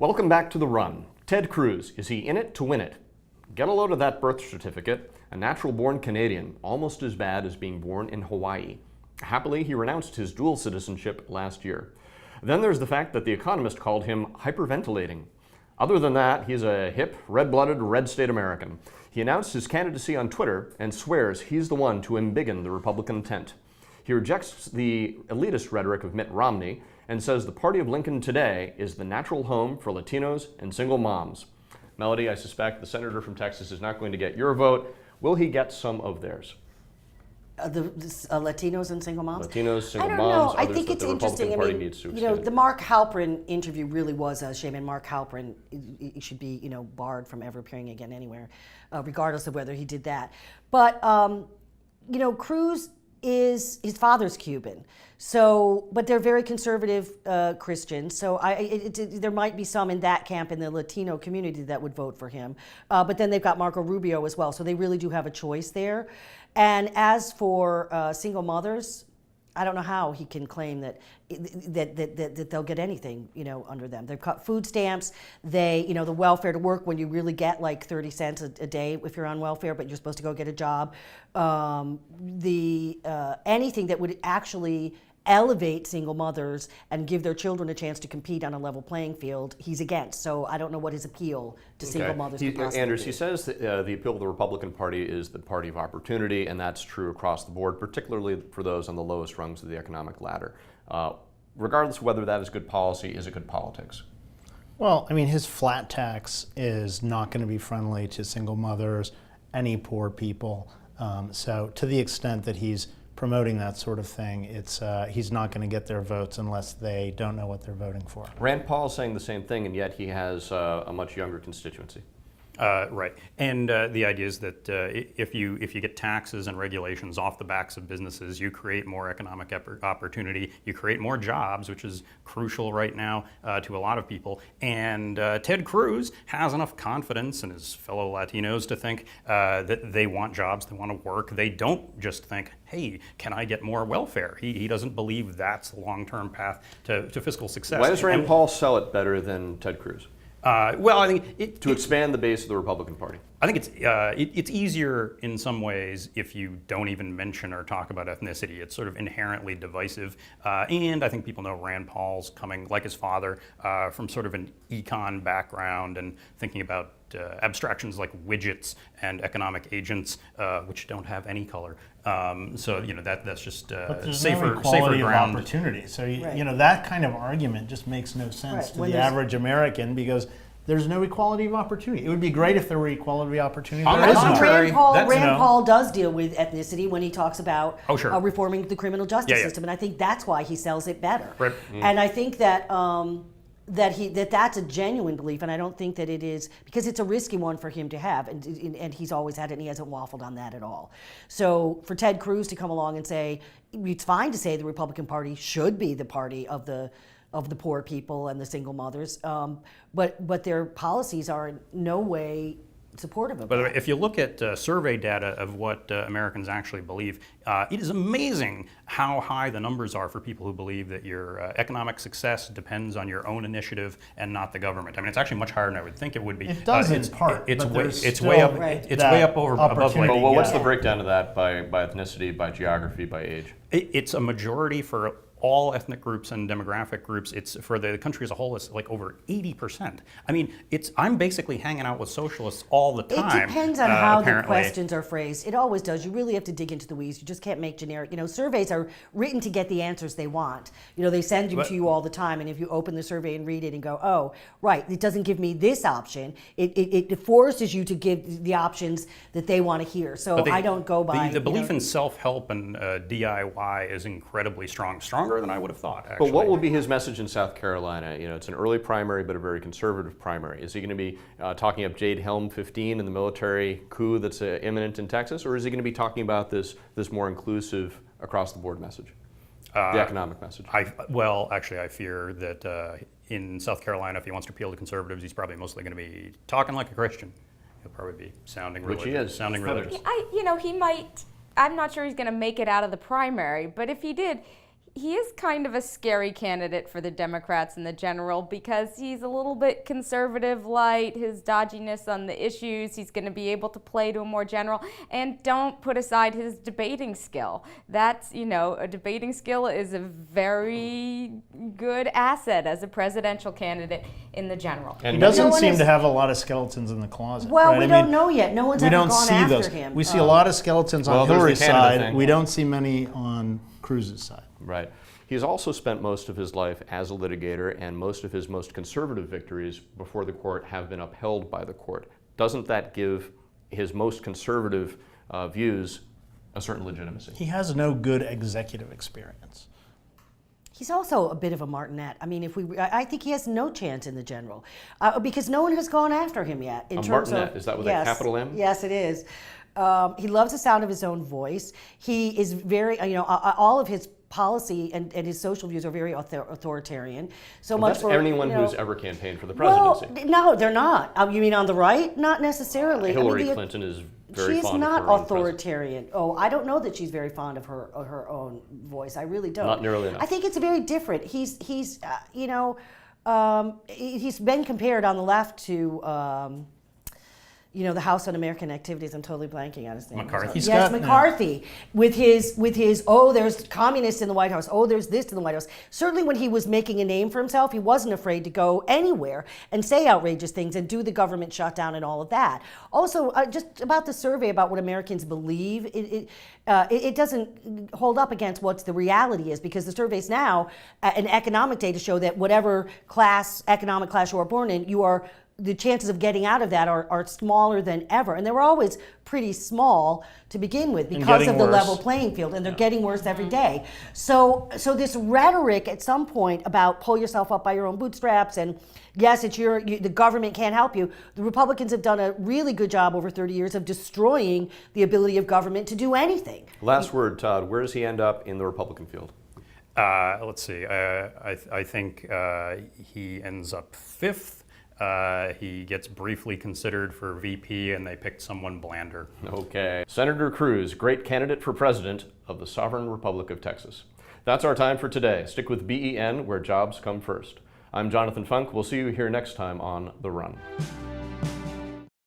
Welcome back to The Run. Ted Cruz, is he in it to win it? Get a load of that birth certificate. A natural-born Canadian, almost as bad as being born in Hawaii. Happily, he renounced his dual citizenship last year. Then there's the fact that The Economist called him hyperventilating. Other than that, he's a hip, red-blooded, red state American. He announced his candidacy on Twitter and swears he's the one to embiggen the Republican tent. He rejects the elitist rhetoric of Mitt Romney and says the party of Lincoln today is the natural home for Latinos and single moms. Melody, I suspect the senator from Texas is not going to get your vote. Will he get some of theirs? Latinos and single moms? Latinos, single I don't moms, know. I others think that it's the interesting. Republican Party needs to extend. The Mark Halperin interview really was a shame, and Mark Halperin should be, barred from ever appearing again anywhere, regardless of whether he did that. But, Cruz his father's Cuban, but they're very conservative Christians. So there might be some in that camp in the Latino community that would vote for him. But then they've got Marco Rubio as well, so they really do have a choice there. And as for single mothers, I don't know how he can claim that they'll get anything, under them. They've cut food stamps. The welfare to work when you really get like 30 cents a day if you're on welfare, but you're supposed to go get a job. Anything that would actually elevate single mothers and give their children a chance to compete on a level playing field, he's against. So I don't know what his appeal to single mothers would possibly Anders, be. he says that the appeal of the Republican Party is the party of opportunity, and that's true across the board, particularly for those on the lowest rungs of the economic ladder. Regardless of whether that is good policy, is it good politics? Well, his flat tax is not going to be friendly to single mothers, any poor people. So to the extent that he's promoting that sort of thing, he's not going to get their votes unless they don't know what they're voting for. Rand Paul is saying the same thing, and yet he has a much younger constituency. Right, and the idea is that if you get taxes and regulations off the backs of businesses, you create more economic opportunity, you create more jobs, which is crucial right now to a lot of people. And Ted Cruz has enough confidence in his fellow Latinos to think that they want jobs, they want to work. They don't just think, hey, can I get more welfare? He doesn't believe that's the long-term path to fiscal success. Why does Rand Paul sell it better than Ted Cruz? I think to expand the base of the Republican Party. I think it's easier in some ways if you don't even mention or talk about ethnicity. It's sort of inherently divisive, and I think people know Rand Paul's coming, like his father, from sort of an econ background and thinking about abstractions like widgets and economic agents, which don't have any color. So that's just safer ground. Opportunity. So that kind of argument just makes no sense to the average American, because there's no equality of opportunity. It would be great if there were equality of opportunity. Rand Paul does deal with ethnicity when he talks about reforming the criminal justice system, and I think that's why he sells it better. Right. And I think that that's a genuine belief, and I don't think that it is, because it's a risky one for him to have, and he's always had it, and he hasn't waffled on that at all. So for Ted Cruz to come along and say, it's fine to say the Republican Party should be the party of the poor people and the single mothers, but their policies are in no way supportive of By the that. way, if you look at survey data of what Americans actually believe, it is amazing how high the numbers are for people who believe that your economic success depends on your own initiative and not the government. It's actually much higher than I would think it would be. It does in part, it's but way up. right. It's way up over above. Well, what's the breakdown of that by ethnicity, by geography, by age? It's a majority for all ethnic groups and demographic groups. It's for the country as a whole. It's like over 80%. I'm basically hanging out with socialists all the time. It depends on how apparently. the questions are phrased. It always does. You really have to dig into the weeds. You just can't make generic. Surveys are written to get the answers they want. They send them to you all the time, and if you open the survey and read it and go, oh, right, it doesn't give me this option. It forces you to give the options that they want to hear. So I don't go by the belief in self-help and DIY is incredibly stronger than I would have thought, actually. But what will be his message in South Carolina? It's an early primary, but a very conservative primary. Is he going to be talking up Jade Helm 15 and the military coup that's imminent in Texas, or is he going to be talking about this more inclusive, across-the-board message, the economic message? I fear that in South Carolina, if he wants to appeal to conservatives, he's probably mostly going to be talking like a Christian. He'll probably be sounding religious. Which he is. Sounding religious. He might. I'm not sure he's going to make it out of the primary, but if he did, he is kind of a scary candidate for the Democrats in the general because he's a little bit conservative light, his dodginess on the issues, he's going to be able to play to a more general, and don't put aside his debating skill. That's, a debating skill is a very good asset as a presidential candidate in the general. And he doesn't seem to have a lot of skeletons in the closet. Well, right? we don't know yet. No one's ever gone after him. We see a lot of skeletons on Hillary's side. thing. We don't see many on Cruz's side. Right. He's also spent most of his life as a litigator, and most of his most conservative victories before the court have been upheld by the court. Doesn't that give his most conservative views a certain legitimacy? He has no good executive experience. He's also a bit of a martinet. I mean, I think he has no chance in the general because no one has gone after him yet. A martinet, is that with a capital M? Yes, it is. He loves the sound of his own voice. He is very, all of his policy and his social views are very authoritarian. So well, much that's for anyone who's ever campaigned for the presidency. Well, no, they're not. You mean on the right? Not necessarily. Hillary Clinton is very fond of her She's not own authoritarian. Oh, I don't know that she's very fond of her own voice. I really don't. Not nearly enough. I think it's very different. He's been compared on the left to. The House Un-American Activities. I'm totally blanking on his name. McCarthy. Yes, McCarthy. With his there's communists in the White House. Oh, there's this in the White House. Certainly when he was making a name for himself, he wasn't afraid to go anywhere and say outrageous things and do the government shutdown and all of that. Also, just about the survey about what Americans believe, it doesn't hold up against what the reality is, because the surveys now, and economic data show that whatever economic class you are born in, the chances of getting out of that are smaller than ever. And they were always pretty small to begin with because of the level playing field, and they're getting worse every day. So this rhetoric at some point about pull yourself up by your own bootstraps and yes, the government can't help you. The Republicans have done a really good job over 30 years of destroying the ability of government to do anything. Last word, Todd, where does he end up in the Republican field? Let's see. I think he ends up 5th. He gets briefly considered for VP, and they picked someone blander. Okay. Senator Cruz, great candidate for president of the Sovereign Republic of Texas. That's our time for today. Stick with BEN, where jobs come first. I'm Jonathan Funk. We'll see you here next time on The Run.